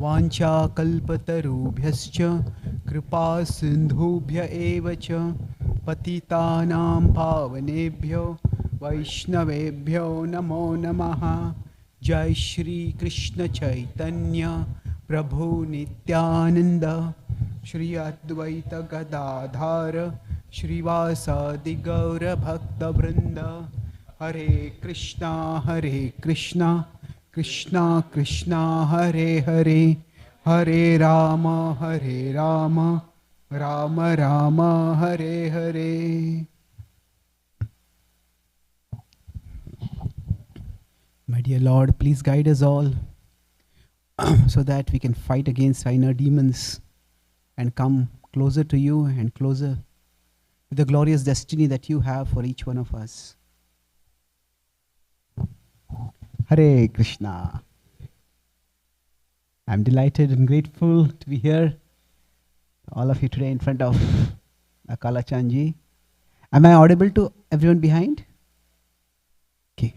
Vancha kalpatarubhyascha kripa sindhubhya evacha patitanam pavanebhyo vaishnavebhyo namo namaha. Jai Shri Krishna Chaitanya Prabhu Nityananda Shri Advaita Gadadhara Shrivasadi Gaura Bhakta Vrinda. Hare Krishna Krishna Krishna Hare Hare Hare Rama Rama Rama Hare Hare. My dear Lord, please guide us all so that we can fight against inner demons and come closer to you and closer to the glorious destiny that you have for each one of us. Hare Krishna. I'm delighted and grateful to be here, all of you today in front of Akala Chanji. Am I audible to everyone behind? Okay.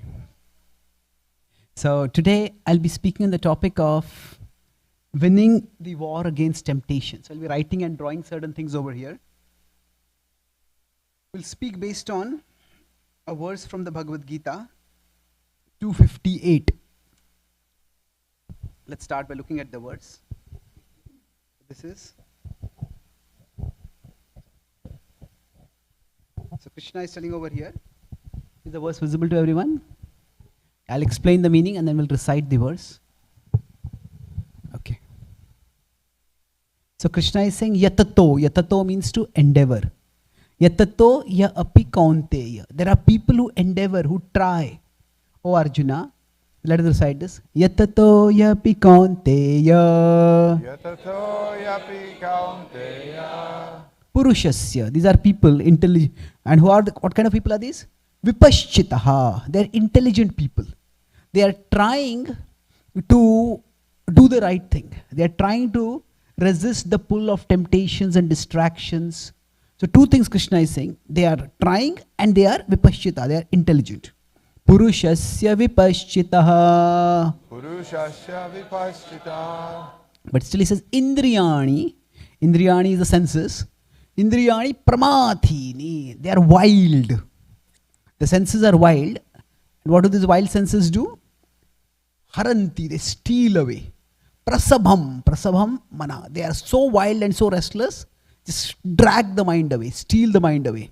So today I'll be speaking on the topic of winning the war against temptation. So I'll be writing and drawing certain things over here. We'll speak based on a verse from the Bhagavad Gita, 258. Let's start by looking at the verse. This is. So Krishna is telling over here. Is the verse visible to everyone? I'll explain the meaning and then we'll recite the verse. Okay. So Krishna is saying yatato. Yatato means to endeavor. Yatato ya api kaunteya. There are people who endeavor, who try. Oh Arjuna, let us recite this. Yatato yapi kaunteya. Yatato yapi kaunteya. Purushasya. These are people, intelligent. And what kind of people are these? Vipashchitaha. They are intelligent people. They are trying to do the right thing. They are trying to resist the pull of temptations and distractions. So two things Krishna is saying. They are trying and they are vipashchita. They are intelligent. Purushasya vipashchitaha. Purushasya vipashchita. But still he says indriyani. Indriyani is the senses. Indriyani pramathini. They are wild. The senses are wild. And what do these wild senses do? Haranti, they steal away. Prasabham, prasabham mana. They are so wild and so restless, just drag the mind away, steal the mind away.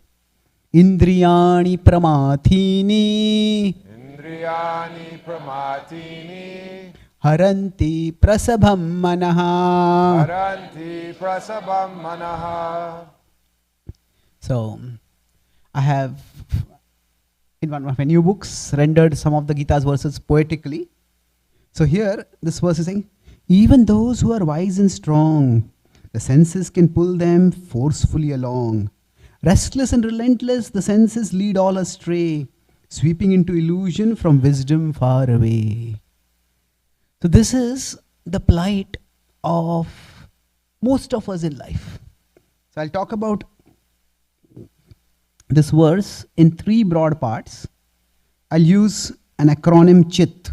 Indriyani pramathini. Indriyani pramatini. Haranti prasabham manaha. Haranti prasabham manaha. So, I have in one of my new books rendered some of the Gita's verses poetically. So here, this verse is saying, even those who are wise and strong, the senses can pull them forcefully along. Restless and relentless, the senses lead all astray, sweeping into illusion from wisdom far away. So this is the plight of most of us in life. So I'll talk about this verse in three broad parts. I'll use an acronym CHIT.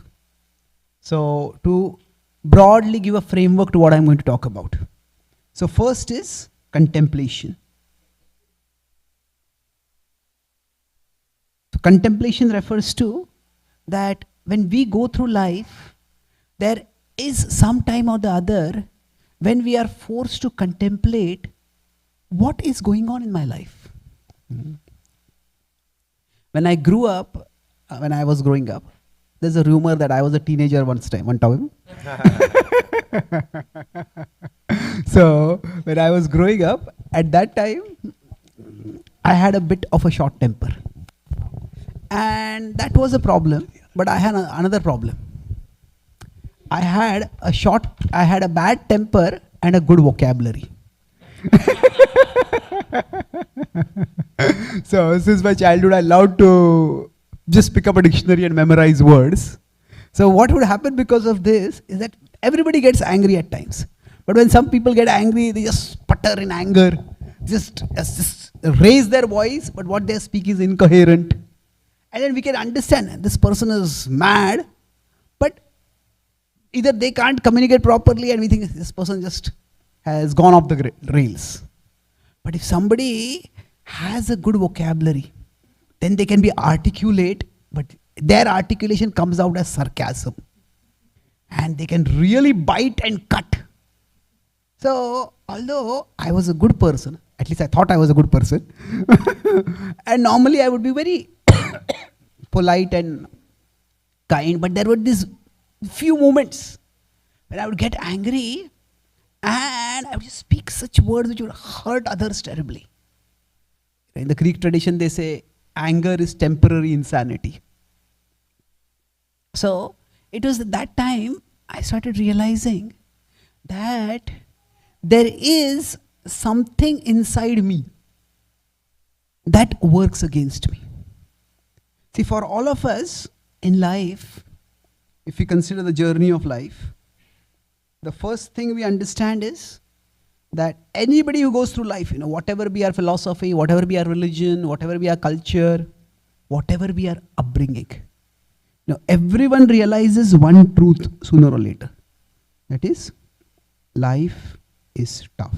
So to broadly give a framework to what I'm going to talk about. So first is contemplation. So contemplation refers to that when we go through life, there is some time or the other when we are forced to contemplate what is going on in my life. When I grew up, when I was growing up, there's a rumor that I was a teenager one time. So when I was growing up, at that time, I had a bit of a short temper. And that was a problem, but I had another problem. I had a bad temper and a good vocabulary. So since my childhood, I loved to just pick up a dictionary and memorize words. So what would happen because of this is that everybody gets angry at times. But when some people get angry, they just sputter in anger, just raise their voice, but what they speak is incoherent. And then we can understand this person is mad, but either they can't communicate properly and we think this person just has gone off the rails. But if somebody has a good vocabulary, then they can be articulate, but their articulation comes out as sarcasm. And they can really bite and cut. So, although I was a good person, at least I thought I was a good person, and normally I would be very polite and kind, but there were these few moments when I would get angry and I would just speak such words which would hurt others terribly. In the Greek tradition, they say anger is temporary insanity. So, it was at that time I started realizing that there is something inside me that works against me. See, for all of us in life, if we consider the journey of life, the first thing we understand is that anybody who goes through life, whatever be our philosophy, whatever be our religion, whatever be our culture, whatever be our upbringing, everyone realizes one truth sooner or later. That is, life is tough.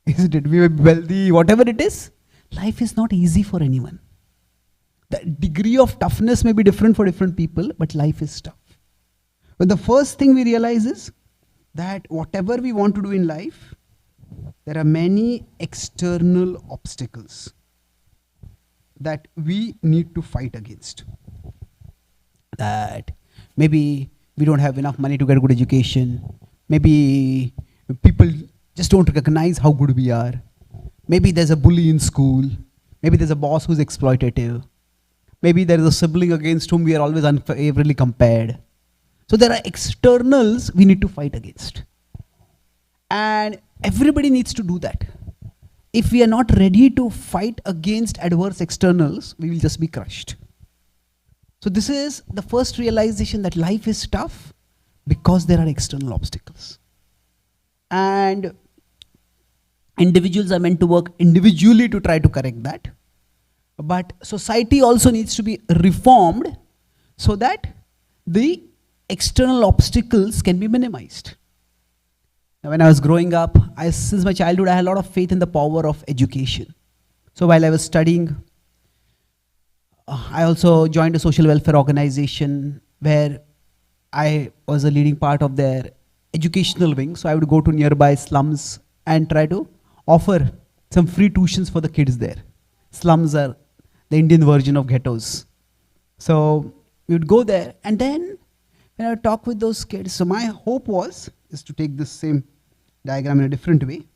Isn't it? We are wealthy, whatever it is, life is not easy for anyone. The degree of toughness may be different for different people, but life is tough. But the first thing we realize is that whatever we want to do in life, there are many external obstacles that we need to fight against. That maybe we don't have enough money to get a good education. Maybe people just don't recognize how good we are. Maybe there's a bully in school. Maybe there's a boss who's exploitative. Maybe there is a sibling against whom we are always unfavorably compared. So there are externals we need to fight against. And everybody needs to do that. If we are not ready to fight against adverse externals, we will just be crushed. So this is the first realization that life is tough because there are external obstacles. And individuals are meant to work individually to try to correct that. But society also needs to be reformed so that the external obstacles can be minimized. Now, when I was growing up, since my childhood, I had a lot of faith in the power of education. So while I was studying, I also joined a social welfare organization where I was a leading part of their educational wing. So I would go to nearby slums and try to offer some free tuitions for the kids there. Slums are the Indian version of ghettos. So we would go there, and then when I would talk with those kids, so my hope is to take this same diagram in a different way,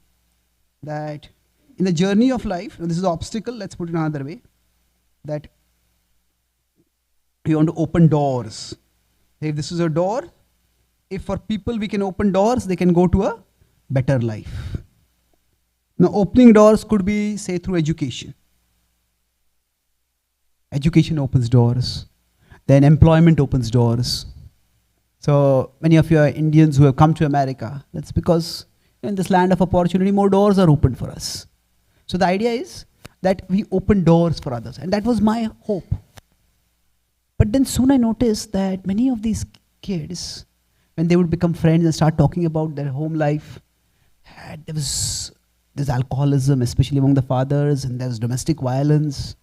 that in the journey of life, this is the obstacle, let's put it another way, that we want to open doors. If this is a door, if for people we can open doors, they can go to a better life. Now, opening doors could be, say, through education. Education opens doors. Then employment opens doors. So many of you are Indians who have come to America. That's because in this land of opportunity, more doors are opened for us. So the idea is that we open doors for others. And that was my hope. But then soon I noticed that many of these kids, when they would become friends and start talking about their home life, there's alcoholism, especially among the fathers, and there's domestic violence.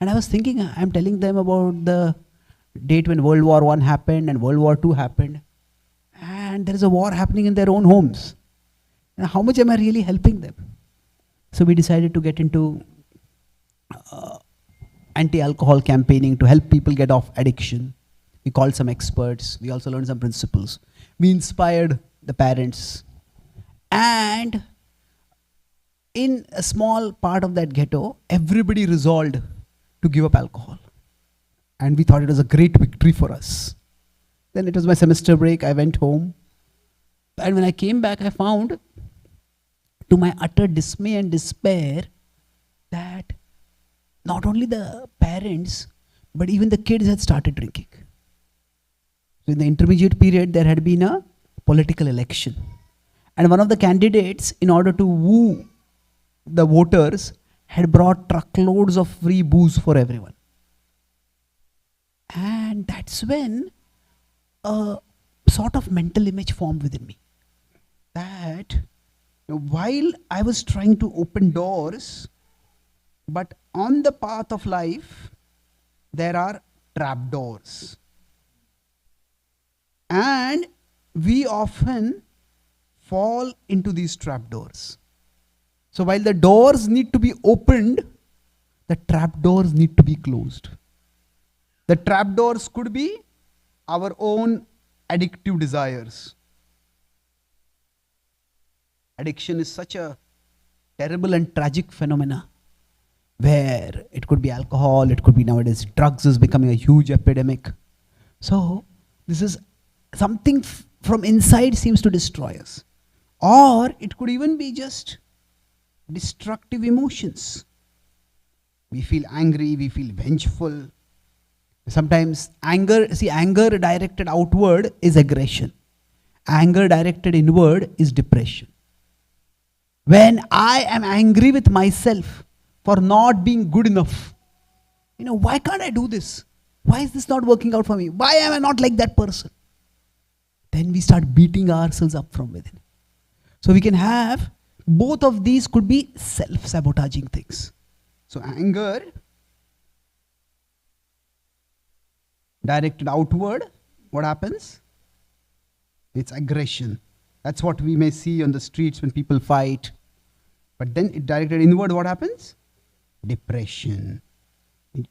And I was thinking, I'm telling them about the date when World War I happened and World War II happened. And there is a war happening in their own homes. And how much am I really helping them? So we decided to get into anti-alcohol campaigning to help people get off addiction. We called some experts. We also learned some principles. We inspired the parents. And in a small part of that ghetto, everybody resolved to give up alcohol. And we thought it was a great victory for us. Then it was my semester break. I went home. And when I came back, I found, to my utter dismay and despair, that not only the parents, but even the kids had started drinking. So in the intermediate period, there had been a political election. And one of the candidates, in order to woo the voters, had brought truckloads of free booze for everyone. And that's when a sort of mental image formed within me that while I was trying to open doors, but on the path of life, there are trapdoors. And we often fall into these trapdoors. So while the doors need to be opened, the trapdoors need to be closed. The trapdoors could be our own addictive desires. Addiction is such a terrible and tragic phenomena where it could be alcohol, it could be nowadays drugs is becoming a huge epidemic. So this is something from inside seems to destroy us. Or it could even be just destructive emotions. We feel angry, we feel vengeful. Sometimes anger directed outward is aggression. Anger directed inward is depression. When I am angry with myself for not being good enough, why can't I do this? Why is this not working out for me? Why am I not like that person? Then we start beating ourselves up from within. So we can have both of these could be self-sabotaging things. So anger directed outward, what happens? It's aggression. That's what we may see on the streets when people fight. But then it directed inward, what happens? Depression.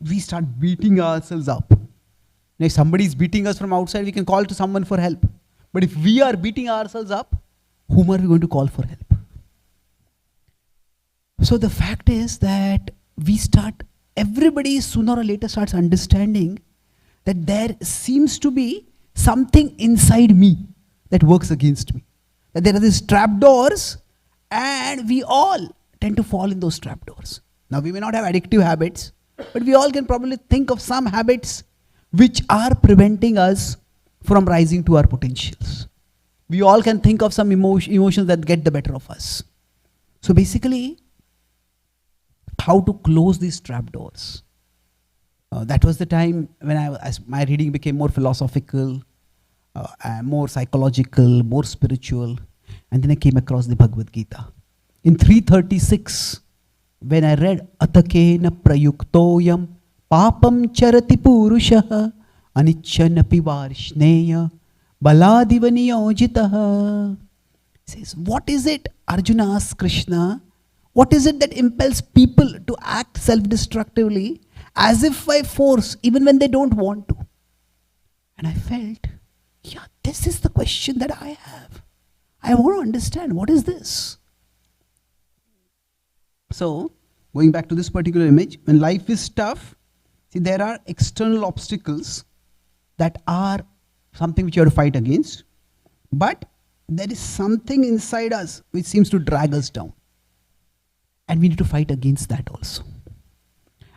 We start beating ourselves up. Now, if somebody is beating us from outside, we can call to someone for help. But if we are beating ourselves up, whom are we going to call for help? So the fact is that everybody sooner or later starts understanding that there seems to be something inside me that works against me. That there are these trapdoors and we all tend to fall in those trapdoors. Now we may not have addictive habits, but we all can probably think of some habits which are preventing us from rising to our potentials. We all can think of some emotions that get the better of us. So basically, how to close these trapdoors. That was the time when as my reading became more philosophical, more psychological, more spiritual. And then I came across the Bhagavad Gita. In 336, when I read Atakena prayuktoyam papam charati purushaha anichanapi varishneya baladiva niyojitaha. Says, what is it? Arjuna asks Krishna, what is it that impels people to act self-destructively as if by force, even when they don't want to? And I felt, yeah, this is the question that I have. I want to understand, what is this? So, going back to this particular image, when life is tough, see, there are external obstacles that are something which you have to fight against, but there is something inside us which seems to drag us down. And we need to fight against that also.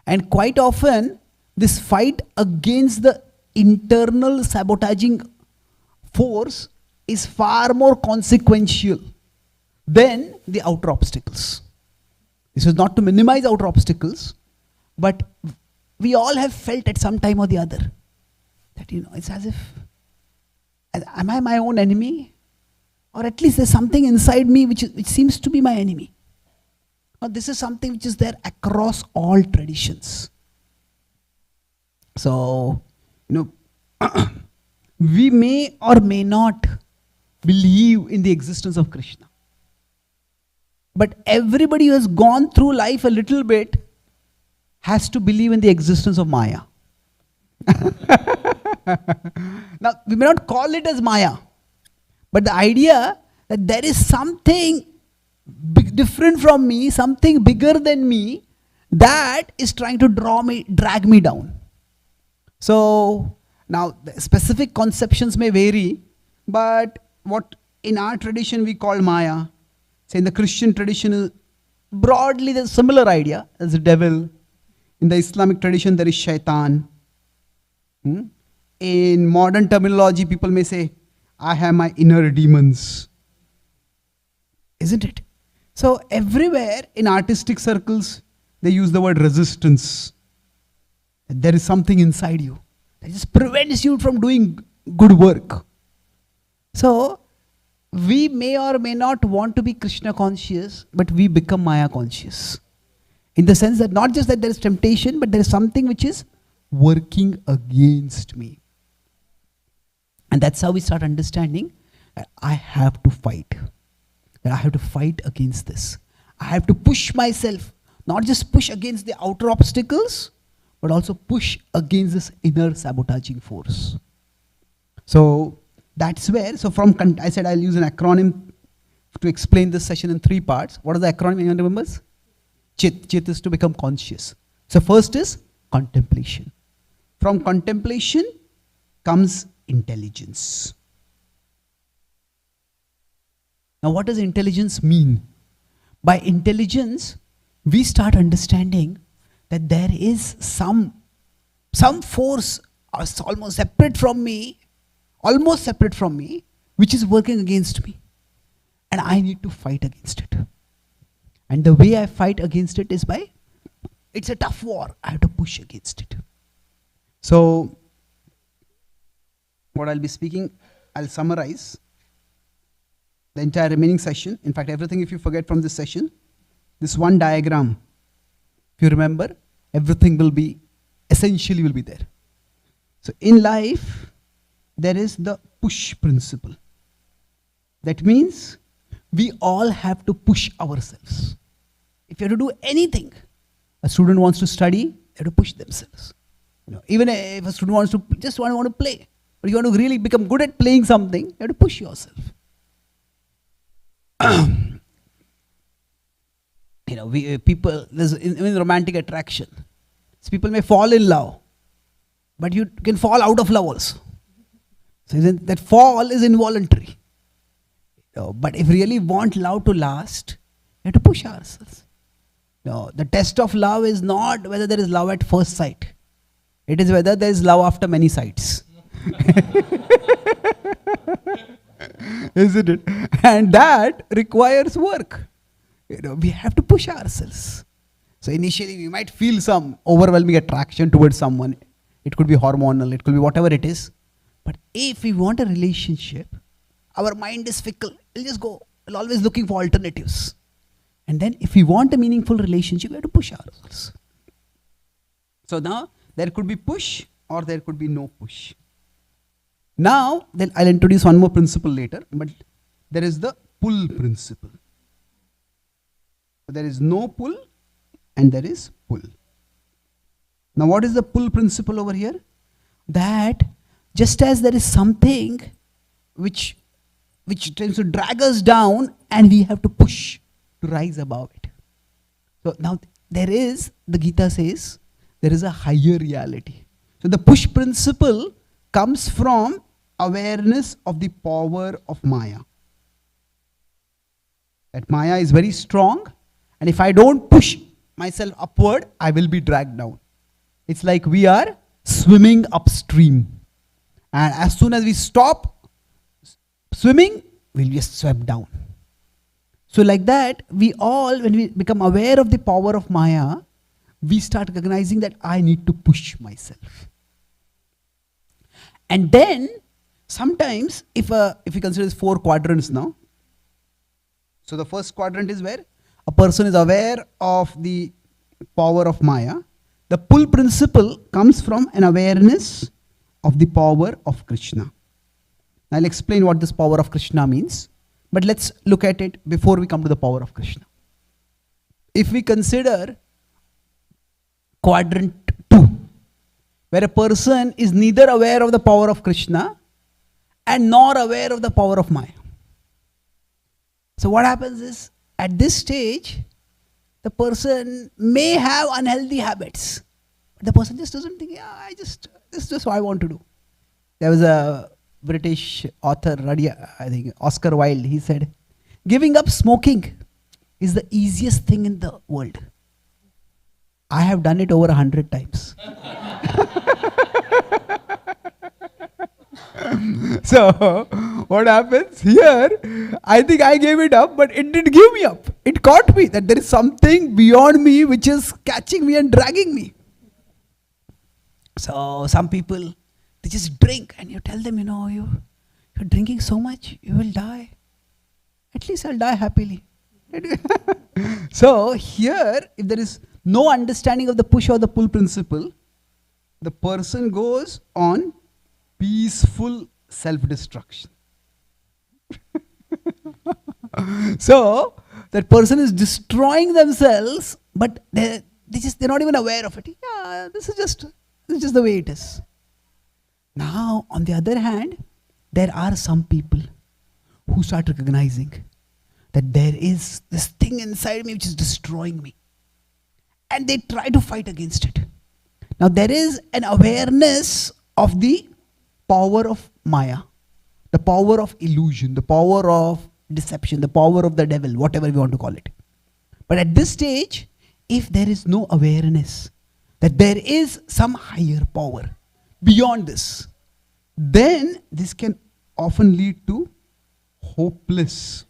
And quite often, this fight against the internal sabotaging force is far more consequential than the outer obstacles. This is not to minimize outer obstacles, but we all have felt at some time or the other that, it's as if, am I my own enemy? Or at least there's something inside me which seems to be my enemy. Or this is something which is there across all traditions. So, we may or may not believe in the existence of Krishna. But everybody who has gone through life a little bit has to believe in the existence of Maya. Now, we may not call it as Maya, but the idea that there is something different from me, something bigger than me, that is trying to drag me down. So, now the specific conceptions may vary, but what in our tradition we call Maya, say in the Christian tradition, broadly there's a similar idea as the devil. In the Islamic tradition there is Shaitan. In modern terminology people may say, I have my inner demons. Isn't it? So everywhere in artistic circles they use the word resistance. There is something inside you that just prevents you from doing good work. So, we may or may not want to be Krishna conscious, but we become Maya conscious. In the sense that not just that there is temptation, but there is something which is working against me. And that's how we start understanding that I have to fight. That I have to fight against this. I have to push myself, not just push against the outer obstacles, but also push against this inner sabotaging force. So that's where, I said I'll use an acronym to explain this session in 3 parts. What is the acronym? Anyone remembers? Chit. Chit is to become conscious. So first is contemplation. From contemplation comes intelligence. Now what does intelligence mean? By intelligence, we start understanding that there is some force almost separate from me, which is working against me. And I need to fight against it. And the way I fight against it is it's a tough war. I have to push against it. So, what I'll be speaking, I'll summarize the entire remaining session. In fact, everything if you forget from this session, this one diagram, if you remember, everything essentially will be there. So in life, there is the push principle. That means we all have to push ourselves. If you have to do anything, a student wants to study, they have to push themselves. Even if a student wants to play, but you want to really become good at playing something, you have to push yourself. People, there's in romantic attraction. So people may fall in love, but you can fall out of love also. So that fall is involuntary. But if you really want love to last, you have to push ourselves. The test of love is not whether there is love at first sight. It is whether there is love after many sights. Isn't it? And that requires work. We have to push ourselves. So initially we might feel some overwhelming attraction towards someone. It could be hormonal, it could be whatever it is. But if we want a relationship, our mind is fickle. We'll just go. We're always looking for alternatives. And then if we want a meaningful relationship, we have to push ourselves. So now there could be push or there could be no push. Now, then I'll introduce one more principle later, but there is the pull principle. There is no pull and there is pull. Now what is the pull principle over here? That just as there is something which tends to drag us down and we have to push to rise above it. So now the Gita says, there is a higher reality. So the push principle comes from awareness of the power of Maya. That Maya is very strong, and if I don't push myself upward, I will be dragged down. It's like we are swimming upstream. And as soon as we stop swimming, we'll just swept down. So like that, when we become aware of the power of Maya, we start recognizing that I need to push myself. And then, sometimes, if you consider these 4 quadrants now, so the first quadrant is where a person is aware of the power of Maya. The pull principle comes from an awareness of the power of Krishna. I'll explain what this power of Krishna means, but let's look at it before we come to the power of Krishna. If we consider quadrant 2, where a person is neither aware of the power of Krishna and nor aware of the power of Maya. So what happens is, at this stage, the person may have unhealthy habits. But the person just doesn't think, this is just what I want to do. There was a British author, I think Oscar Wilde, he said, giving up smoking is the easiest thing in the world. I have done it over 100 times. So, what happens here? I think I gave it up, but it didn't give me up. It caught me that there is something beyond me which is catching me and dragging me. So, some people, they just drink and you tell them, You're drinking so much, you will die. At least I'll die happily. So here, if there is no understanding of the push or the pull principle, the person goes on peaceful self-destruction. So that person is destroying themselves, but they're not even aware of it. Yeah, this is just the way it is. Now, on the other hand, there are some people who start recognizing that there is this thing inside me which is destroying me, and they try to fight against it. Now there is an awareness of the power of Maya, the power of illusion, the power of deception, the power of the devil, whatever we want to call it. But at this stage, if there is no awareness that there is some higher power beyond this, then this can often lead to hopeless.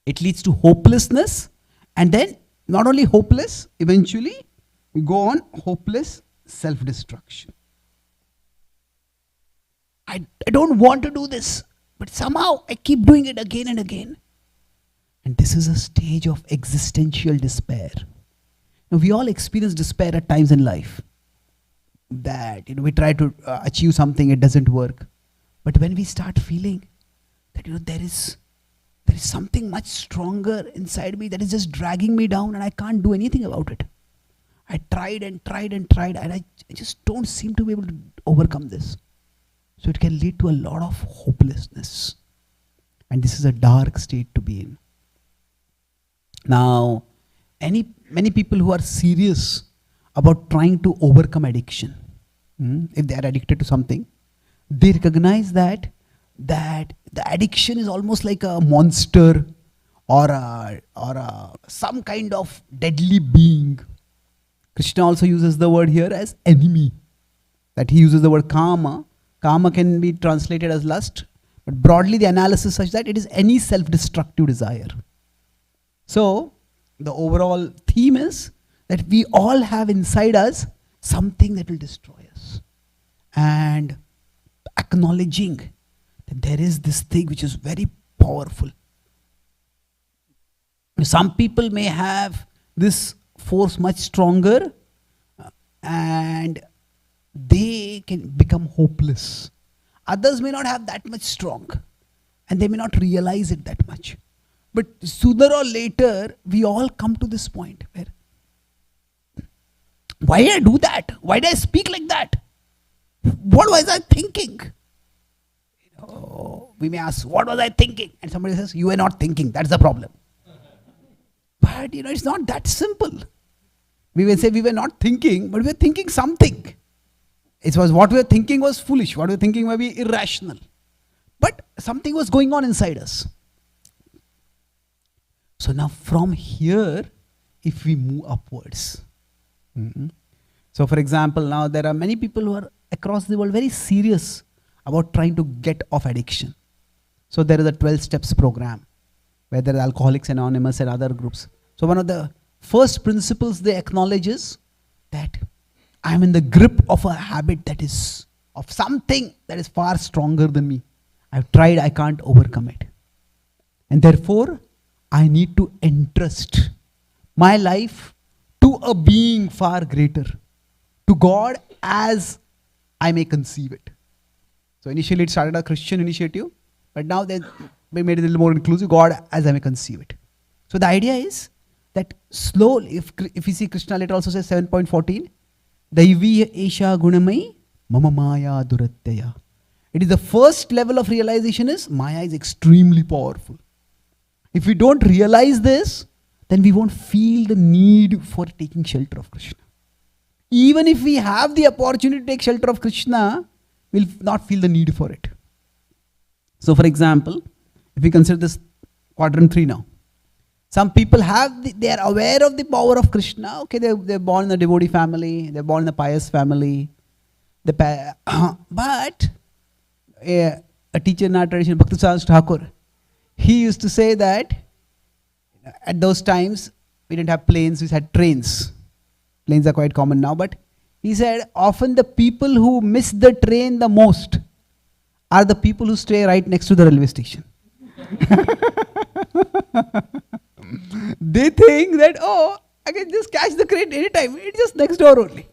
It leads to hopelessness, and then not only hopeless, eventually we go on hopeless self-destruction. I don't want to do this, but somehow I keep doing it again and again. And this is a stage of existential despair. Now, we all experience despair at times in life. That we try to achieve something, it doesn't work. But when we start feeling that there is something much stronger inside me that is just dragging me down, and I can't do anything about it. I tried and tried and tried, and I just don't seem to be able to overcome this. So it can lead to a lot of hopelessness. And this is a dark state to be in. Now, many people who are serious about trying to overcome addiction, if they are addicted to something, they recognize that the addiction is almost like a monster or some kind of deadly being. Krishna also uses the word here as enemy. That he uses the word karma. Karma can be translated as lust, but broadly the analysis is such that it is any self-destructive desire. So the overall theme is that we all have inside us something that will destroy us. And acknowledging that there is this thing which is very powerful. Some people may have this force much stronger and they can become hopeless. Others may not have that much strong and they may not realize it that much. But sooner or later, we all come to this point where, why did I do that? Why did I speak like that? What was I thinking? We may ask, what was I thinking? And somebody says, you were not thinking. That's the problem. But it's not that simple. We will say we were not thinking, but we were thinking something. It was what we were thinking was foolish. What we were thinking might be irrational. But something was going on inside us. So now from here, if we move upwards. So for example, now there are many people who are across the world very serious about trying to get off addiction. So there is a 12 steps program where there are Alcoholics Anonymous and other groups. So one of the first principles they acknowledge is that I am in the grip of a habit that is of something that is far stronger than me. I've tried, I can't overcome it. And therefore, I need to entrust my life to a being far greater, to God as I may conceive it. So initially it started a Christian initiative, but now they made it a little more inclusive, God as I may conceive it. So the idea is that slowly, if we see Krishna later also says 7.14, Daivi Esha Gunamai Mama Maya Duratyaya. It is the first level of realization is Maya is extremely powerful. If we don't realize this, then we won't feel the need for taking shelter of Krishna. Even if we have the opportunity to take shelter of Krishna, we'll not feel the need for it. So for example, if we consider this quadrant 3 now, some people they are aware of the power of Krishna. Okay, they're born in a devotee family, they're born in a pious family. But a teacher in our tradition, Bhakti Thakur, he used to say that at those times, we didn't have planes, we had trains. Planes are quite common now, but he said often the people who miss the train the most are the people who stay right next to the railway station. They think that, oh, I can just catch the train anytime. It's just next door only.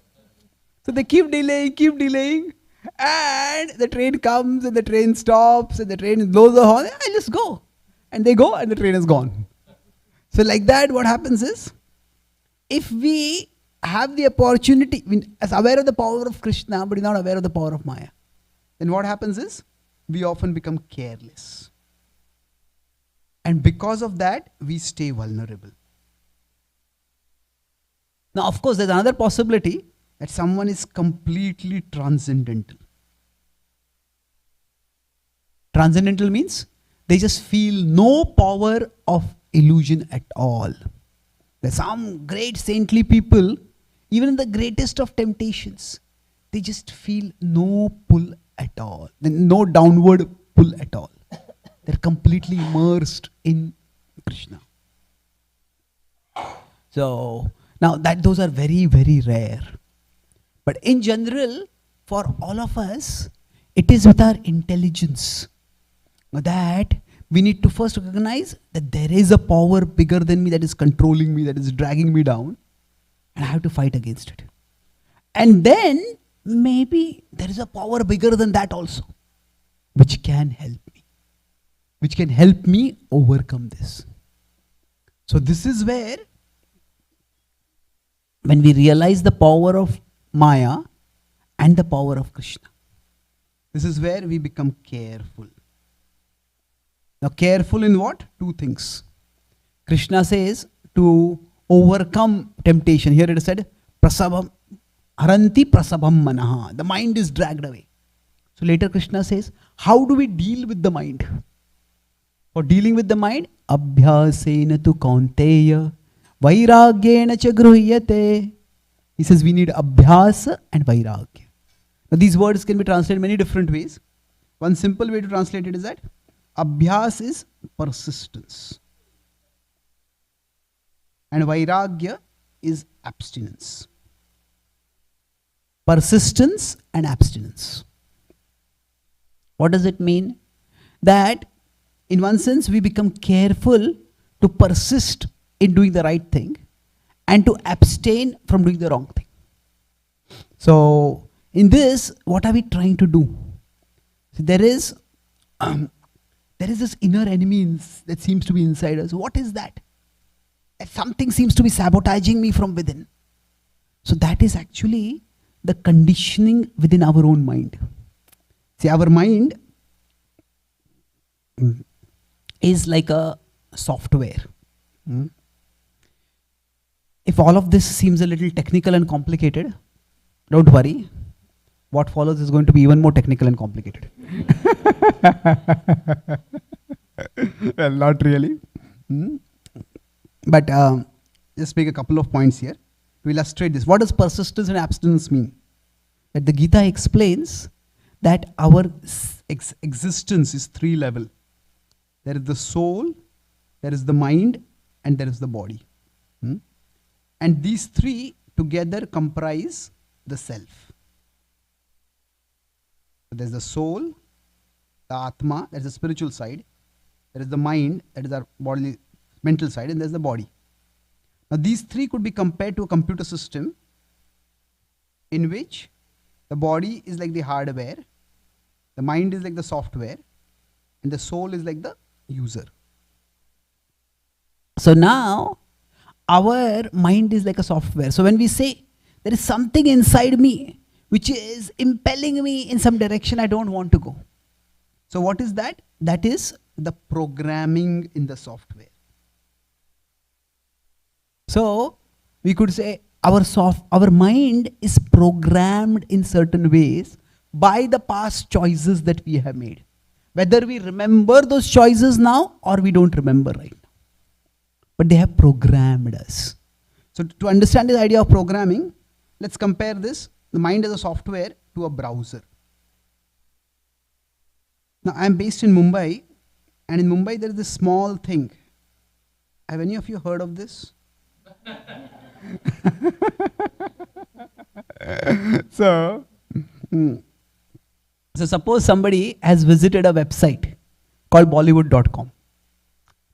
So they keep delaying, and the train comes and the train stops and the train blows the horn. I just go. And they go and the train is gone. So like that, what happens is, if we have the opportunity, as aware of the power of Krishna, but not aware of the power of Maya, then what happens is, we often become careless. And because of that, we stay vulnerable. Now, of course, there's another possibility that someone is completely transcendental. Transcendental means they just feel no power of illusion at all. There's some great saintly people, even in the greatest of temptations, they just feel no pull at all. No downward pull at all. They're completely immersed in Krishna. So, now those are very, very rare. But in general, for all of us, it is with our intelligence that we need to first recognize that there is a power bigger than me that is controlling me, that is dragging me down, and I have to fight against it. And then maybe there is a power bigger than that also, which can help me overcome this. So this is where, when we realize the power of Maya and the power of Krishna, this is where we become careful. Now, careful in what? Two things. Krishna says to overcome temptation. Here it is said, prasabam, haranti prasabam manaha. The mind is dragged away. So later Krishna says, how do we deal with the mind? For dealing with the mind, abhyasena tu kaunteya, vairagyena cha gruhyate. He says we need abhyasa and vairagya. Now these words can be translated many different ways. One simple way to translate it is that abhyas is persistence, and vairagya is abstinence. Persistence and abstinence. What does it mean? That in one sense we become careful to persist in doing the right thing and to abstain from doing the wrong thing. So in this, what are we trying to do? So there is this inner enemy that seems to be inside us. What is that? Something seems to be sabotaging me from within. So that is actually the conditioning within our own mind. See, our mind is like a software. If all of this seems a little technical and complicated, don't worry. What follows is going to be even more technical and complicated. Well, not really. But just make a couple of points here to illustrate this. What does persistence and abstinence mean? That the Gita explains that our existence is three level. There is the soul, there is the mind, and there is the body. And these three together comprise the self. So there's the soul, the Atma, that's the spiritual side. There is the mind, that is our bodily, mental side, and there's the body. Now these three could be compared to a computer system in which the body is like the hardware, the mind is like the software, and the soul is like the user. So now our mind is like a software. So when we say there is something inside me which is impelling me in some direction I don't want to go. So what is that? That is the programming in the software. So we could say our mind is programmed in certain ways by the past choices that we have made. Whether we remember those choices now or we don't remember right now. But they have programmed us. So to understand this idea of programming, let's compare this, the mind as a software, to a browser. Now I am based in Mumbai, and in Mumbai there is this small thing. Have any of you heard of this? So So suppose somebody has visited a website called Bollywood.com.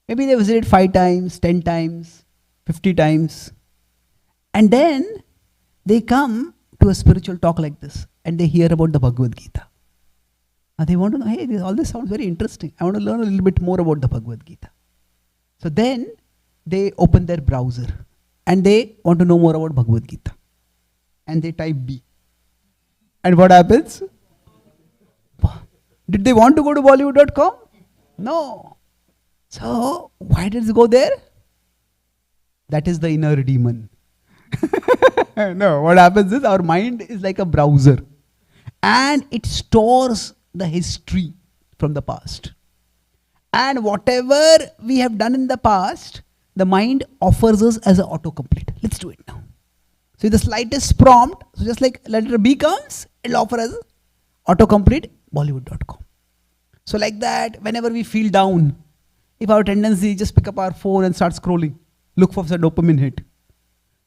Maybe they visited 5 times, 10 times, 50 times. And then they come to a spiritual talk like this and they hear about the Bhagavad Gita. Now they want to know, hey, all this sounds very interesting. I want to learn a little bit more about the Bhagavad Gita. So then they open their browser and they want to know more about Bhagavad Gita. And they type B. And what happens? Did they want to go to Bollywood.com? No. So why did it go there? That is the inner demon. No, what happens is our mind is like a browser and it stores the history from the past. And whatever we have done in the past, the mind offers us as an autocomplete. Let's do it now. So the slightest prompt, so just like letter B comes, it'll offer us autocomplete Bollywood.com. So like that, whenever we feel down, if our tendency is just pick up our phone and start scrolling, look for some dopamine hit.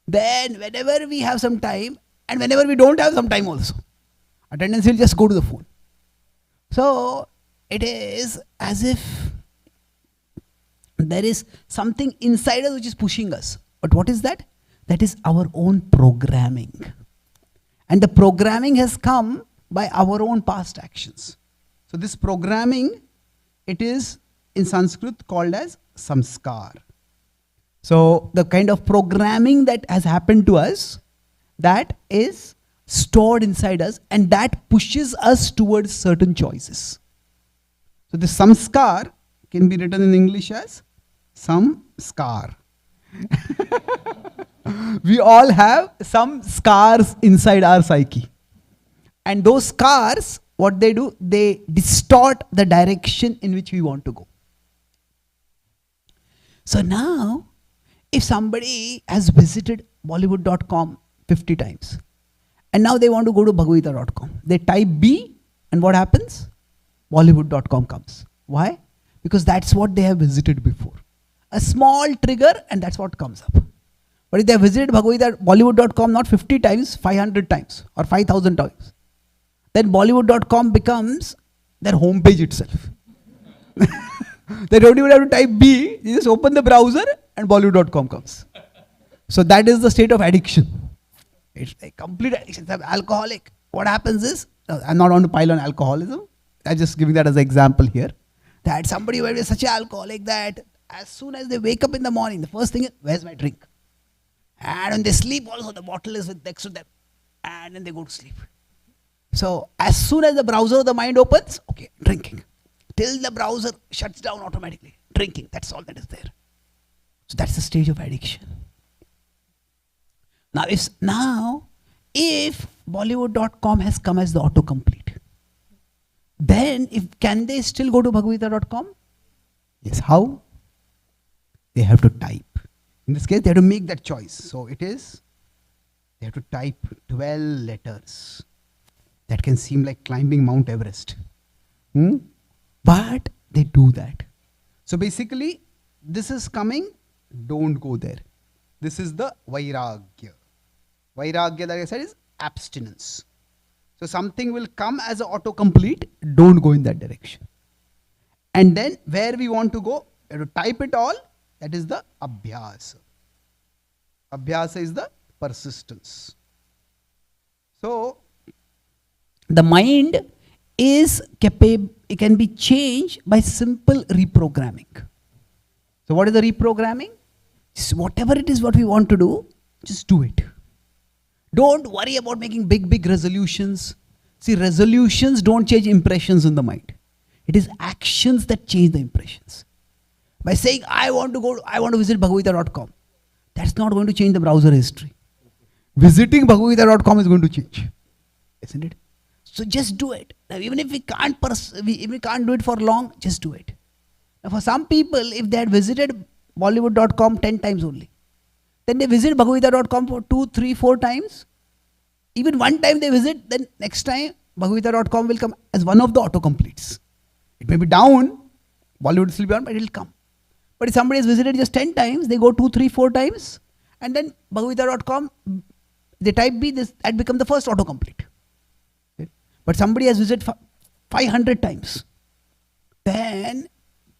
Then whenever we have some time, and whenever we don't have some time also, our tendency will just go to the phone. So it is as if there is something inside us which is pushing us. But what is that? That is our own programming. And the programming has come by our own past actions. So this programming, it is in Sanskrit called as samskar. So the kind of programming that has happened to us, that is stored inside us and that pushes us towards certain choices. So the samskar can be written in English as samskar. We all have some scars inside our psyche. And those scars, what they do, they distort the direction in which we want to go. So now, if somebody has visited Bollywood.com 50 times, and now they want to go to Bhagavad-Gita.com, they type B, and what happens? Bollywood.com comes. Why? Because that's what they have visited before. A small trigger, and that's what comes up. But if they have visited Bollywood.com not 50 times, 500 times, or 5,000 times, then Bollywood.com becomes their homepage itself. They don't even have to type B, they just open the browser and Bollywood.com comes. So that is the state of addiction. It's a complete addiction. It's alcoholic. What happens is, I'm not on to pile on alcoholism, I'm just giving that as an example here, that somebody will be such an alcoholic that as soon as they wake up in the morning, the first thing is, where's my drink? And when they sleep also, the bottle is next to them. And then they go to sleep. So as soon as the browser of the mind opens, okay, drinking. Till the browser shuts down automatically. Drinking, that's all that is there. So that's the stage of addiction. Now, if Bollywood.com has come as the autocomplete, then can they still go to Bhagavad-Gita.com? Yes, how? They have to type. In this case, they have to make that choice. So it is, they have to type 12 letters. That can seem like climbing Mount Everest. But they do that. So basically, this is coming, don't go there. This is the Vairagya. Vairagya, like I said, is abstinence. So something will come as an autocomplete, don't go in that direction. And then where we want to go, we have to type it all, that is the Abhyasa. Abhyasa is the persistence. So the mind is capable, it can be changed by simple reprogramming. So what is the reprogramming? Just whatever it is what we want to do, just do it. Don't worry about making big resolutions. See, resolutions don't change impressions in the mind. It is actions that change the impressions. By saying, I want to visit Bhagavad-Gita.com, that's not going to change the browser history. Visiting Bhagavad-Gita.com is going to change, isn't it? So just do it. Now, even if we can't do it for long, just do it. Now, for some people, if they had visited Bollywood.com 10 times only, then they visit Bhagavad-Gita.com for 2, 3, 4 times. Even one time they visit, then next time Bhagavad-Gita.com will come as one of the autocompletes. It may be down, Bollywood will be on, but it will come. But if somebody has visited just 10 times, they go 2, 3, 4 times, and then Bhagavad-Gita.com, they type B, that becomes the first autocomplete. Okay. But somebody has visited 500 times. Then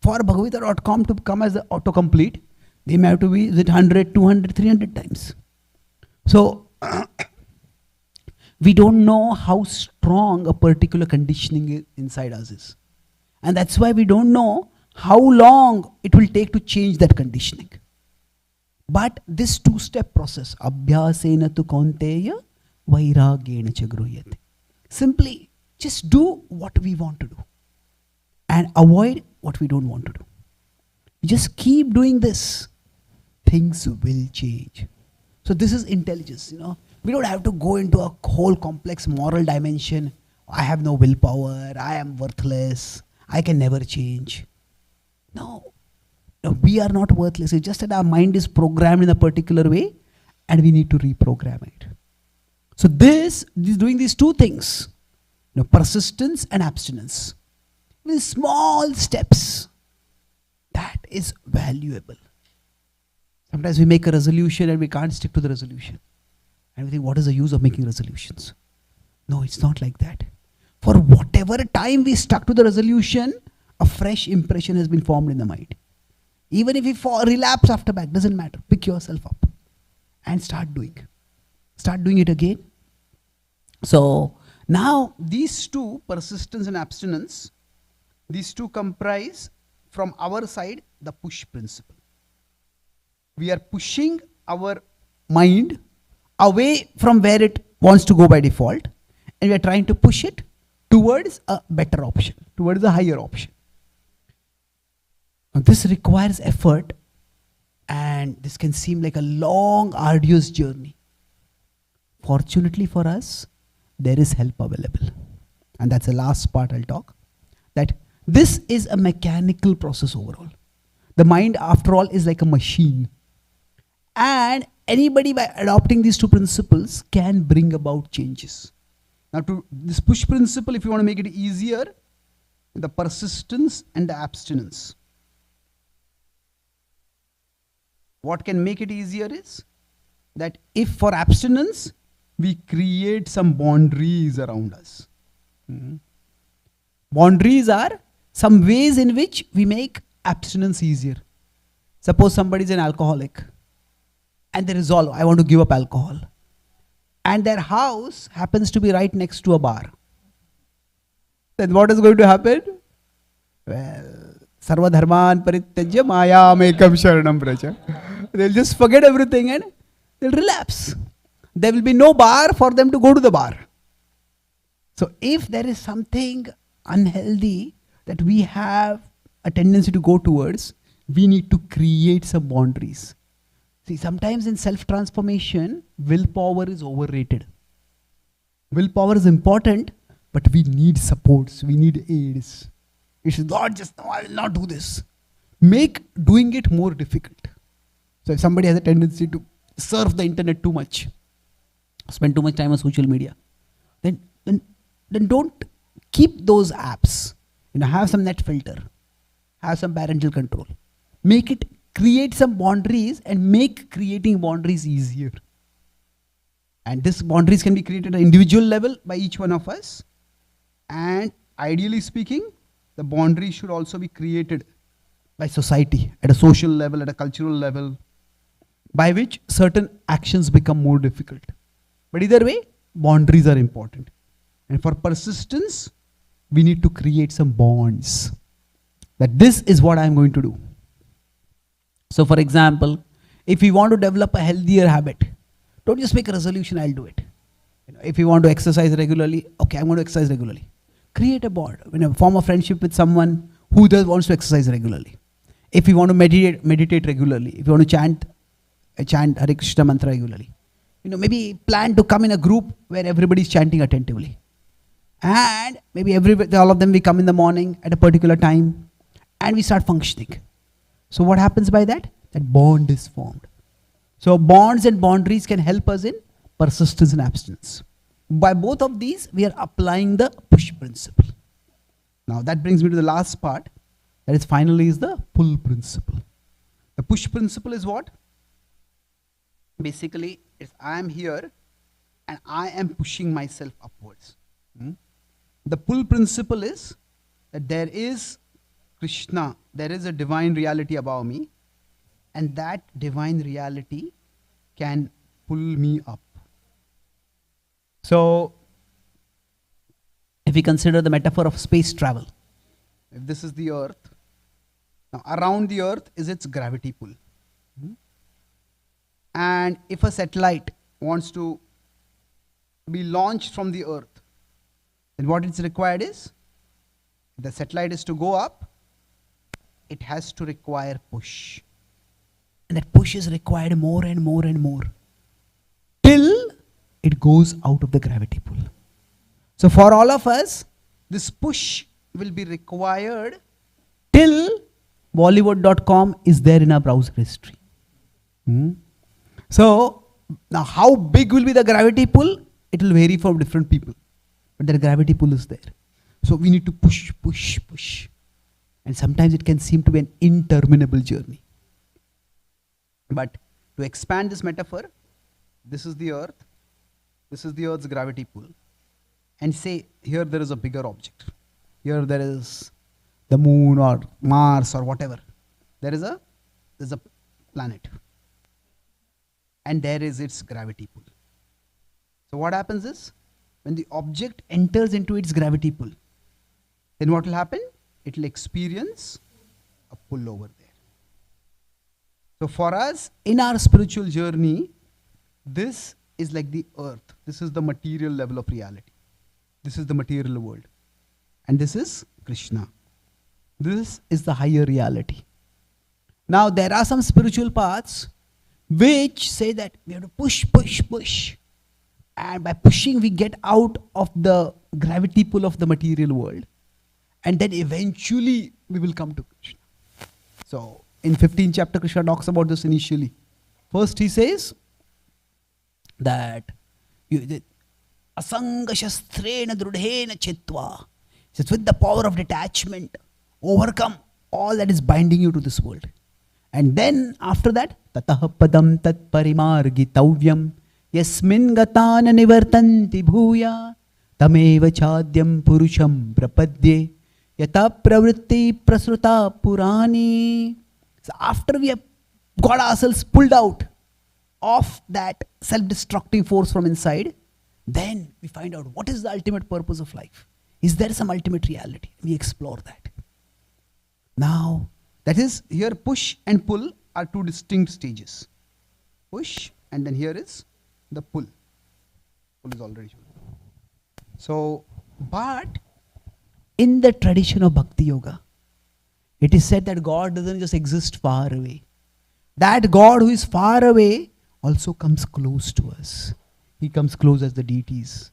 for Bhagavita.com to come as the autocomplete, they may have to visit 100, 200, 300 times. So we don't know how strong a particular conditioning inside us is. And that's why we don't know how long it will take to change that conditioning. But this two-step process, abhyasena tu kaunteya, vairagena cha gruyate. Simply just do what we want to do and avoid what we don't want to do. Just keep doing this. Things will change. So this is intelligence, We don't have to go into a whole complex moral dimension. I have no willpower. I am worthless. I can never change. No, we are not worthless. It's just that our mind is programmed in a particular way and we need to reprogram it. So this doing these two things, persistence and abstinence, with small steps, that is valuable. Sometimes we make a resolution and we can't stick to the resolution. And we think, what is the use of making resolutions? No, it's not like that. For whatever time we stuck to the resolution, a fresh impression has been formed in the mind. Even if we relapse after back, doesn't matter. Pick yourself up and start doing. Start doing it again. So now these two, persistence and abstinence, these two comprise from our side the push principle. We are pushing our mind away from where it wants to go by default, and we are trying to push it towards a better option, towards a higher option. Now this requires effort, and this can seem like a long, arduous journey. Fortunately for us, there is help available. And that's the last part I'll talk. That this is a mechanical process overall. The mind, after all, is like a machine. And anybody, by adopting these two principles, can bring about changes. Now, to this push principle, if you want to make it easier, the persistence and the abstinence. What can make it easier is that if for abstinence, we create some boundaries around us. Boundaries are some ways in which we make abstinence easier. Suppose somebody is an alcoholic and they resolve, I want to give up alcohol. And their house happens to be right next to a bar. Then what is going to happen? Well, sarva dharman parityajya mayam ekam sharanam vraja. They'll just forget everything and they'll relapse. There will be no bar for them to go to the bar. So if there is something unhealthy that we have a tendency to go towards, we need to create some boundaries. See, sometimes in self-transformation, willpower is overrated. Willpower is important, but we need supports, we need aids. It should not just, no, I will not do this. Make doing it more difficult. So if somebody has a tendency to surf the internet too much, spend too much time on social media, then don't keep those apps. Have some net filter, have some parental control. Create some boundaries and make creating boundaries easier. And these boundaries can be created at an individual level by each one of us. And ideally speaking, the boundaries should also be created by society at a social level, at a cultural level, by which certain actions become more difficult. But either way, boundaries are important. And for persistence, we need to create some bonds. That this is what I'm going to do. So for example, if we want to develop a healthier habit, don't just make a resolution, I'll do it. If you want to exercise regularly, okay, I'm going to exercise regularly. Create a bond, form a friendship with someone who wants to exercise regularly. If you want to meditate regularly, if you want to chant Hare Krishna mantra regularly, maybe plan to come in a group where everybody is chanting attentively. And maybe all of them we come in the morning at a particular time and we start functioning. So what happens by that? That bond is formed. So bonds and boundaries can help us in persistence and abstinence. By both of these, we are applying the push principle. Now that brings me to the last part. That is finally is the pull principle. The push principle is what? Basically, I am here and I am pushing myself upwards. The pull principle is that there is Krishna, there is a divine reality above me, and that divine reality can pull me up. So, if we consider the metaphor of space travel, if this is the earth, now around the earth is its gravity pull. And if a satellite wants to be launched from the earth, then what is required is, if the satellite is to go up, it has to require push. And that push is required more and more and more till it goes out of the gravity pull. So for all of us, this push will be required till Bollywood.com is there in our browser history. So now how big will be the gravity pull? It will vary for different people. But the gravity pull is there. So we need to push, push, push. And sometimes it can seem to be an interminable journey. But to expand this metaphor, this is the earth. This is the earth's gravity pull. And say, here there is a bigger object. Here there is the moon or Mars or whatever. There's a planet. And there is its gravity pull. So what happens is, when the object enters into its gravity pull, then what will happen? It will experience a pull over there. So for us, in our spiritual journey, this is like the earth. This is the material level of reality. This is the material world. And this is Krishna. This is the higher reality. Now there are some spiritual paths which say that we have to push, push, push. And by pushing, we get out of the gravity pull of the material world. And then eventually we will come to Krishna. So in 15th chapter, Krishna talks about this initially. First he says that asanga shastrena drudhena chitva. Says with the power of detachment, overcome all that is binding you to this world. And then after that, tatah padam tat parimargitavyam yasmin gatana nivartanti bhuya tameva chadyam purusham prapadye yata pravritti prasruta purani. So after we have got ourselves pulled out of that self-destructing force from inside, then we find out what is the ultimate purpose of life. Is there some ultimate reality? We explore that. Now, that is, here push and pull are two distinct stages. Push, and then here is the pull. Pull is already shown. So, but in the tradition of Bhakti Yoga, it is said that God doesn't just exist far away. That God who is far away also comes close to us. He comes close as the deities.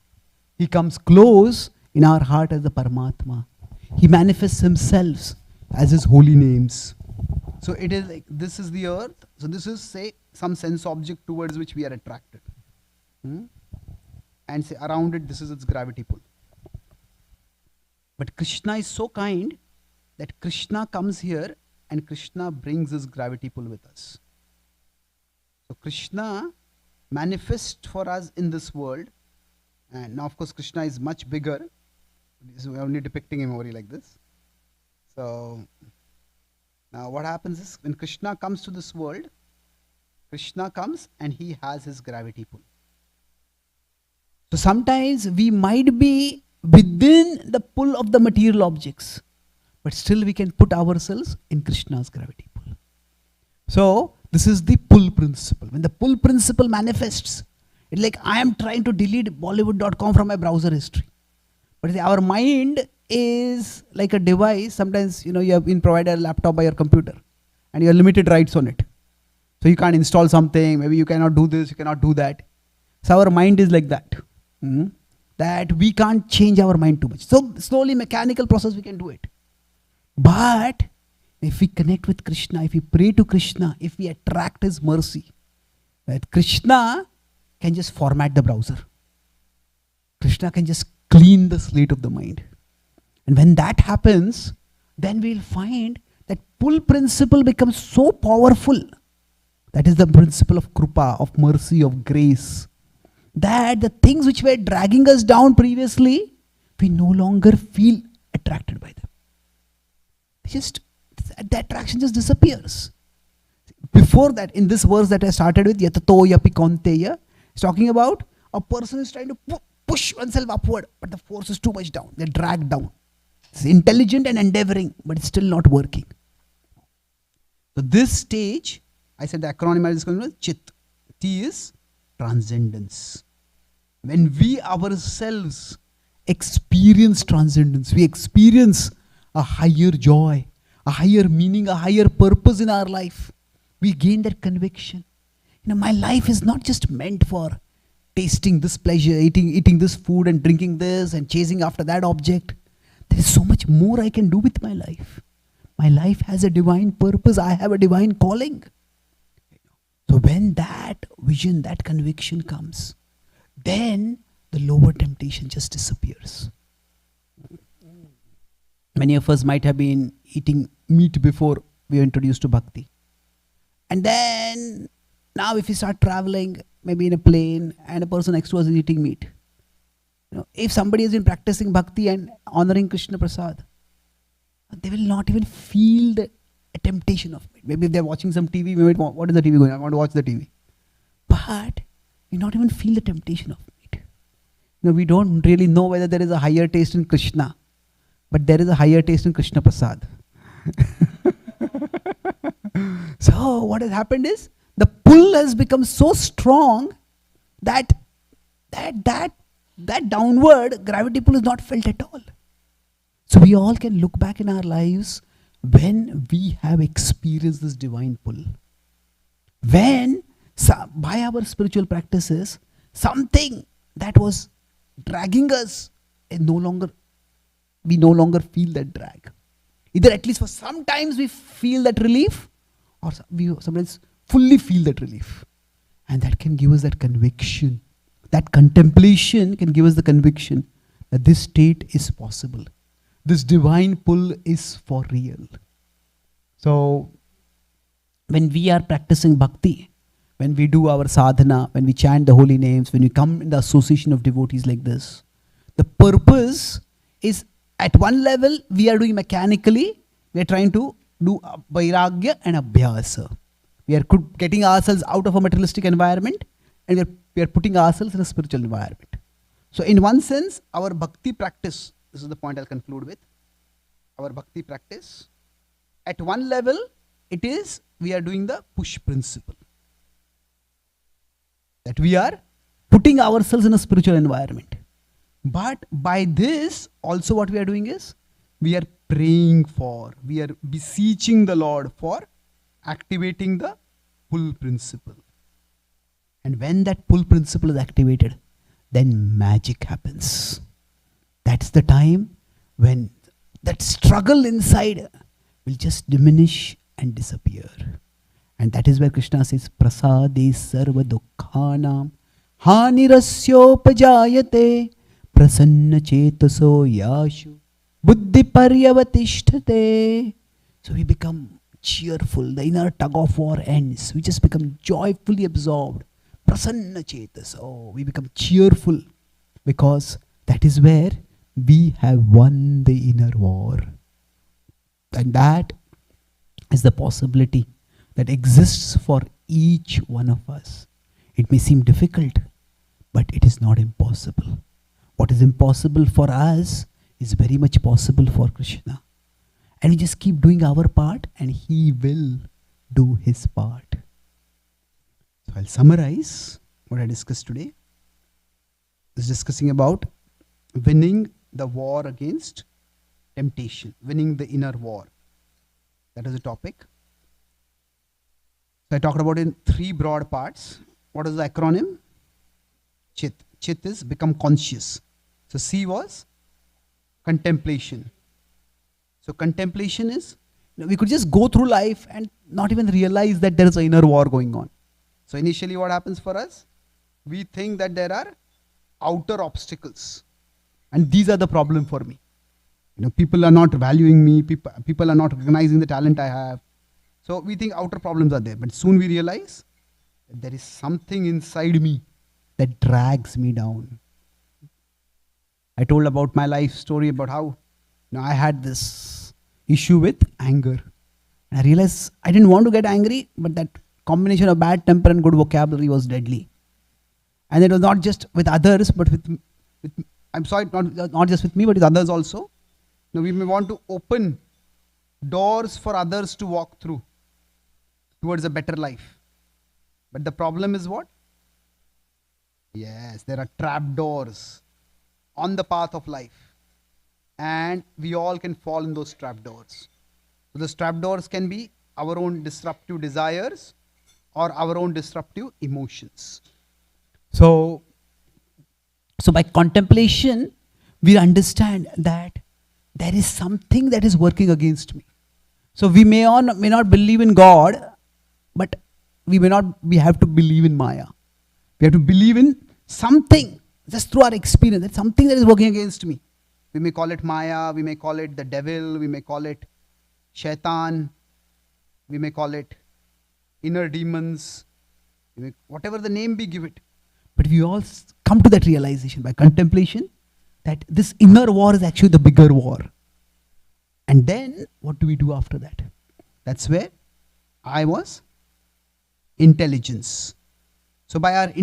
He comes close in our heart as the Paramatma. He manifests himself as his holy names. So it is like, this is the earth. So this is, say, some sense object towards which we are attracted. And say around it, this is its gravity pull. But Krishna is so kind that Krishna comes here and Krishna brings his gravity pull with us. So Krishna manifests for us in this world. And now of course Krishna is much bigger. So we're only depicting him over like this. So now what happens is, when Krishna comes to this world, Krishna comes and he has his gravity pull. So sometimes we might be within the pull of the material objects, but still we can put ourselves in Krishna's gravity pull. So this is the pull principle. When the pull principle manifests, it's like I am trying to delete Bollywood.com from my browser history. But our mind is like a device. Sometimes, you have been provided a laptop by your computer and you have limited rights on it. So you can't install something, maybe you cannot do this, you cannot do that. So our mind is like that. That we can't change our mind too much. So slowly, mechanical process, we can do it. But if we connect with Krishna, if we pray to Krishna, if we attract his mercy, that Krishna can just format the browser. Krishna can just clean the slate of the mind. And when that happens, then we'll find that pull principle becomes so powerful. That is the principle of Krupa, of mercy, of grace. That the things which were dragging us down previously, we no longer feel attracted by them. Just the attraction just disappears. Before that, in this verse that I started with, yatato yapi kaunteya, it's talking about a person is trying to push oneself upward, but the force is too much down. They're dragged down. It's intelligent and endeavoring, but it's still not working. So this stage, I said the acronym is called Chit. T is transcendence. When we ourselves experience transcendence, we experience a higher joy, a higher meaning, a higher purpose in our life. We gain that conviction. My life is not just meant for tasting this pleasure, eating this food and drinking this and chasing after that object. There is so much more I can do with my life. My life has a divine purpose. I have a divine calling. So when that vision, that conviction comes, then the lower temptation just disappears. Many of us might have been eating meat before we were introduced to bhakti. And then now if we start traveling, maybe in a plane, and a person next to us is eating meat. If somebody has been practicing bhakti and honoring Krishna Prasad, they will not even feel the temptation of meat. Maybe if they're watching some TV, maybe what is the TV going on? I want to watch the TV. But we not even feel the temptation of meat. We don't really know whether there is a higher taste in Krishna, but there is a higher taste in Krishna Prasad. So what has happened is the pull has become so strong that downward gravity pull is not felt at all. So we all can look back in our lives when we have experienced this divine pull. When by our spiritual practices, something that was dragging us, we no longer feel that drag. Either at least for sometimes we feel that relief, or we sometimes fully feel that relief. And that can give us that conviction. That contemplation can give us the conviction that this state is possible. This divine pull is for real. So when we are practicing bhakti, when we do our sadhana, when we chant the holy names, when we come in the association of devotees like this, the purpose is, at one level, we are doing mechanically, we are trying to do vairagya and abhyasa. We are getting ourselves out of a materialistic environment, and we are putting ourselves in a spiritual environment. So in one sense, our bhakti practice, this is the point I'll conclude with, our bhakti practice, at one level, it is, we are doing the push principle. That we are putting ourselves in a spiritual environment. But by this, also what we are doing is, we are praying for, we are beseeching the Lord for activating the pull principle. And when that pull principle is activated, then magic happens. That's the time when that struggle inside will just diminish and disappear. And that is where Krishna says, prasade sarva dukkhanam hanirasyopajayate prasanna chetaso yashu buddhi paryavatishthate. So we become cheerful. The inner tug of war ends. We just become joyfully absorbed. Prasanna chetaso. We become cheerful because that is where we have won the inner war. And that is the possibility that exists for each one of us. It may seem difficult, but it is not impossible. What is impossible for us is very much possible for Krishna. And we just keep doing our part and He will do His part. So I'll summarize what I discussed today. I was discussing about winning the war against temptation, winning the inner war. That is the topic. So I talked about it in 3 broad parts. What is the acronym? Chit. Chit is become conscious. So C was contemplation. So contemplation is, we could just go through life and not even realize that there is an inner war going on. So initially what happens for us? We think that there are outer obstacles. And these are the problem for me. People are not valuing me. People are not recognizing the talent I have. So we think outer problems are there. But soon we realize that there is something inside me that drags me down. I told about my life story about how I had this issue with anger. And I realized I didn't want to get angry, but that combination of bad temper and good vocabulary was deadly. And it was not just with others, but with I'm sorry, not just with me, but with others also. Now we may want to open doors for others to walk through towards a better life. But the problem is what? Yes, there are trap doors on the path of life. And we all can fall in those trap doors. So those trap doors can be our own disruptive desires or our own disruptive emotions. So by contemplation, we understand that there is something that is working against me. So we may not believe in God, but we have to believe in Maya. We have to believe in something just through our experience. That's something that is working against me. We may call it Maya, we may call it the devil, we may call it Shaitan, we may call it inner demons, whatever the name we give it. But we all come to that realization by contemplation that this inner war is actually the bigger war. And then what do we do after that? That's where I was intelligence. So by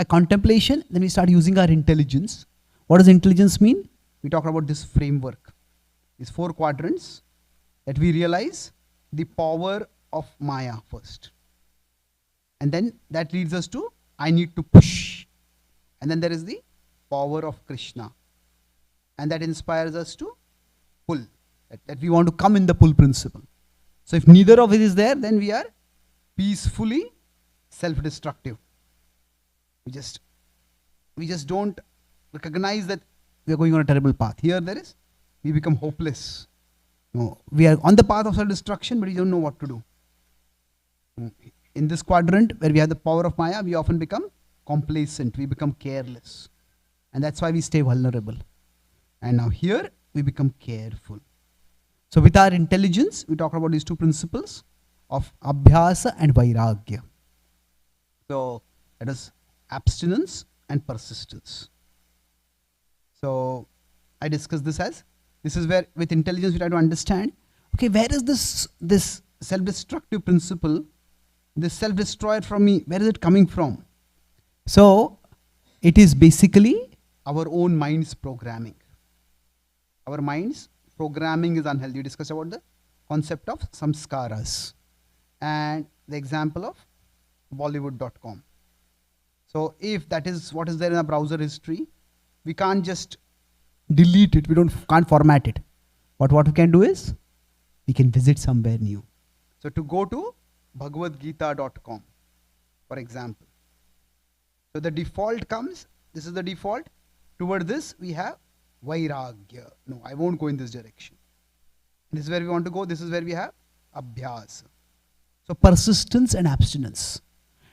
contemplation, then we start using our intelligence. What does intelligence mean? We talk about this framework, these 4 quadrants, that we realize the power of Maya first. And then that leads us to, I need to push. And then there is the power of Krishna. And that inspires us to pull, that we want to come in the pull principle. So if neither of it is there, then we are peacefully self-destructive. We just don't recognize that we are going on a terrible path. Here there is, we become hopeless. No, we are on the path of self-destruction, but we don't know what to do. In this quadrant where we have the power of Maya, we often become complacent, we become careless. And that's why we stay vulnerable. And now here, we become careful. So with our intelligence, we talk about these 2 principles of Abhyasa and Vairagya. So that is abstinence and persistence. So I discuss this is where with intelligence we try to understand, okay, where is this self-destructive principle, this self-destroyer from me, where is it coming from? So it is basically our own mind's programming. Our mind's programming is unhealthy. We discussed about the concept of samskaras and the example of Bollywood.com. So if that is what is there in a browser history, we can't just delete it. We can't format it. But what we can do is, we can visit somewhere new. So to go to bhagavadgita.com, for example. So the default comes, this is the default. Toward this, we have Vairagya. No, I won't go in this direction. This is where we want to go. This is where we have Abhyasa. So persistence and abstinence.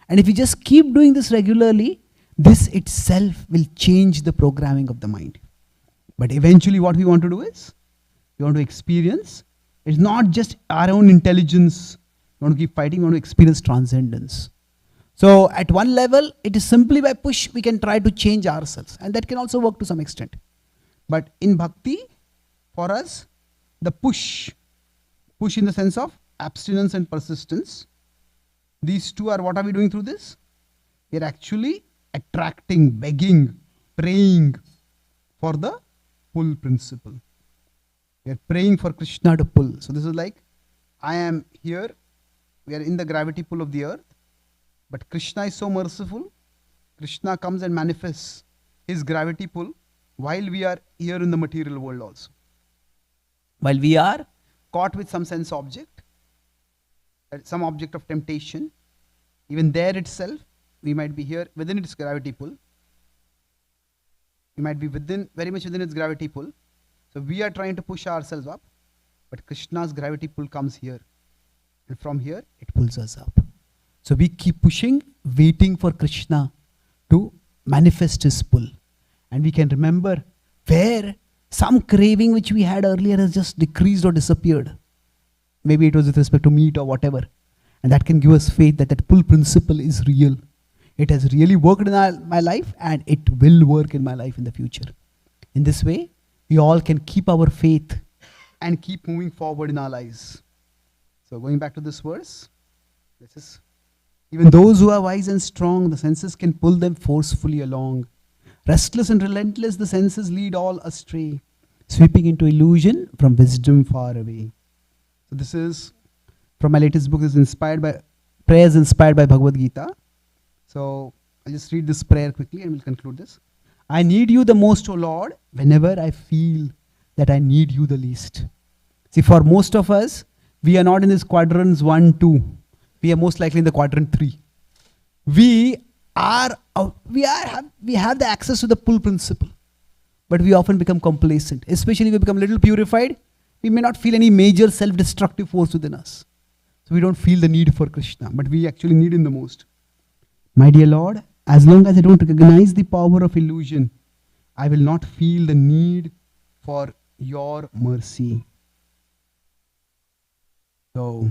And if we just keep doing this regularly, this itself will change the programming of the mind. But eventually what we want to do is, we want to experience, it's not just our own intelligence, we want to keep fighting, we want to experience transcendence. So at one level, it is simply by push, we can try to change ourselves. And that can also work to some extent. But in bhakti, for us, the push in the sense of abstinence and persistence, these 2 are, what are we doing through this? We are actually attracting, begging, praying for the pull principle. We are praying for Krishna to pull. So this is like, I am here, we are in the gravity pull of the earth, but Krishna is so merciful. Krishna comes and manifests his gravity pull while we are here in the material world also. While we are caught with some sense object, some object of temptation, even there itself, we might be here within its gravity pull. We might be very much within its gravity pull. So we are trying to push ourselves up, but Krishna's gravity pull comes here. And from here, it pulls us up. So we keep pushing, waiting for Krishna to manifest his pull. And we can remember where some craving which we had earlier has just decreased or disappeared. Maybe it was with respect to meat or whatever. And that can give us faith that that pull principle is real. It has really worked in my life and it will work in my life in the future. In this way, we all can keep our faith and keep moving forward in our lives. So going back to this verse, this is, even those who are wise and strong, the senses can pull them forcefully along. Restless and relentless, the senses lead all astray, sweeping into illusion from wisdom far away. So this is from my latest book. This is inspired by prayers inspired by Bhagavad Gita. So I'll just read this prayer quickly and we'll conclude this. I need you the most, O Lord, whenever I feel that I need you the least. See, for most of us, we are not in this quadrants 1, 2. We are most likely in the quadrant 3. We have the access to the pull principle, but we often become complacent. Especially if we become a little purified, we may not feel any major self-destructive force within us. So we don't feel the need for Krishna, but we actually need him the most. My dear Lord, as long as I don't recognize the power of illusion, I will not feel the need for your mercy. So,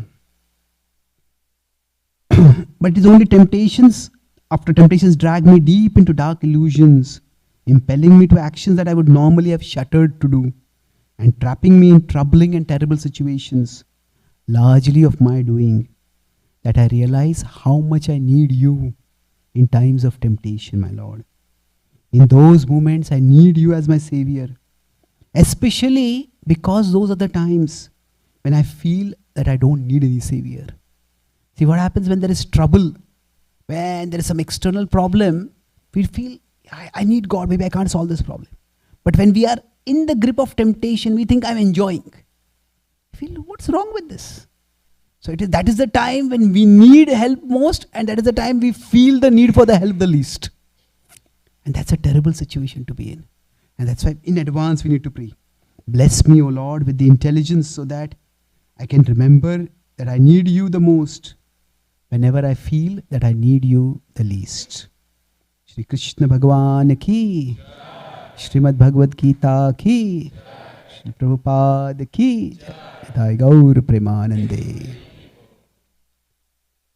but it is only temptations, after temptations drag me deep into dark illusions, impelling me to actions that I would normally have shuddered to do, and trapping me in troubling and terrible situations, largely of my doing, that I realize how much I need you in times of temptation, my Lord. In those moments, I need you as my Savior, especially because those are the times when I feel that I don't need any Savior. See, what happens when there is trouble, when there is some external problem, we feel, I need God, maybe I can't solve this problem. But when we are in the grip of temptation, we think I'm enjoying. I feel, what's wrong with this? So that is the time when we need help most, and that is the time we feel the need for the help the least. And that's a terrible situation to be in. And that's why in advance we need to pray. Bless me, O Lord, with the intelligence so that I can remember that I need you the most whenever I feel that I need you the least. Shri Krishna Bhagwan ki, Srimad Bhagavad Gita ki, Shri Prabhupada ki, Jai Gaur Premanande.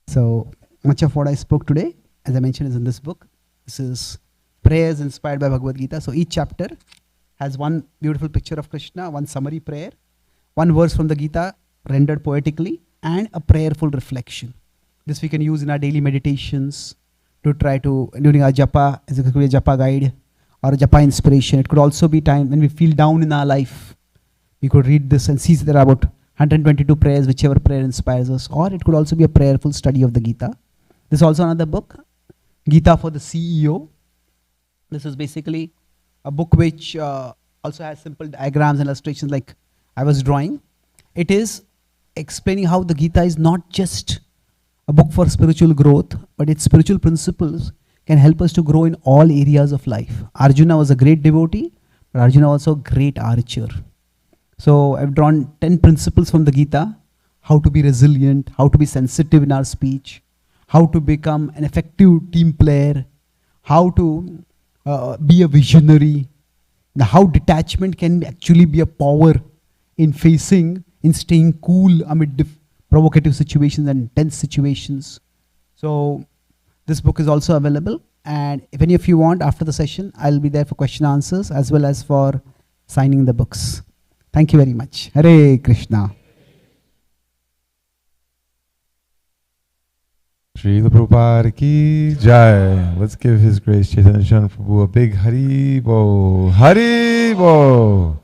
So much of what I spoke today, as I mentioned, is in this book. This is prayers inspired by Bhagavad Gita. So each chapter has one beautiful picture of Krishna, one summary prayer, one verse from the Gita rendered poetically, and a prayerful reflection. This we can use in our daily meditations to try to, during our japa, as a japa guide or a japa inspiration. It could also be time when we feel down in our life. We could read this and see there are about 122 prayers, whichever prayer inspires us. Or it could also be a prayerful study of the Gita. This is also another book, Gita for the CEO. This is basically a book which also has simple diagrams and illustrations like I was drawing. It is explaining how the Gita is not just a book for spiritual growth, but its spiritual principles can help us to grow in all areas of life. Arjuna was a great devotee, but Arjuna was also a great archer. So I've drawn 10 principles from the Gita, how to be resilient, how to be sensitive in our speech, how to become an effective team player, how to be a visionary, how detachment can actually be a power in staying cool amid provocative situations and tense situations. So this book is also available, and if any of you want, after the session, I'll be there for question answers as well as for signing the books. Thank you very much. Hare Krishna. Srila Prabhupada ki jai. Let's give His Grace Chaitanya Charan Prabhu a big Hari Bo. Hari Bo.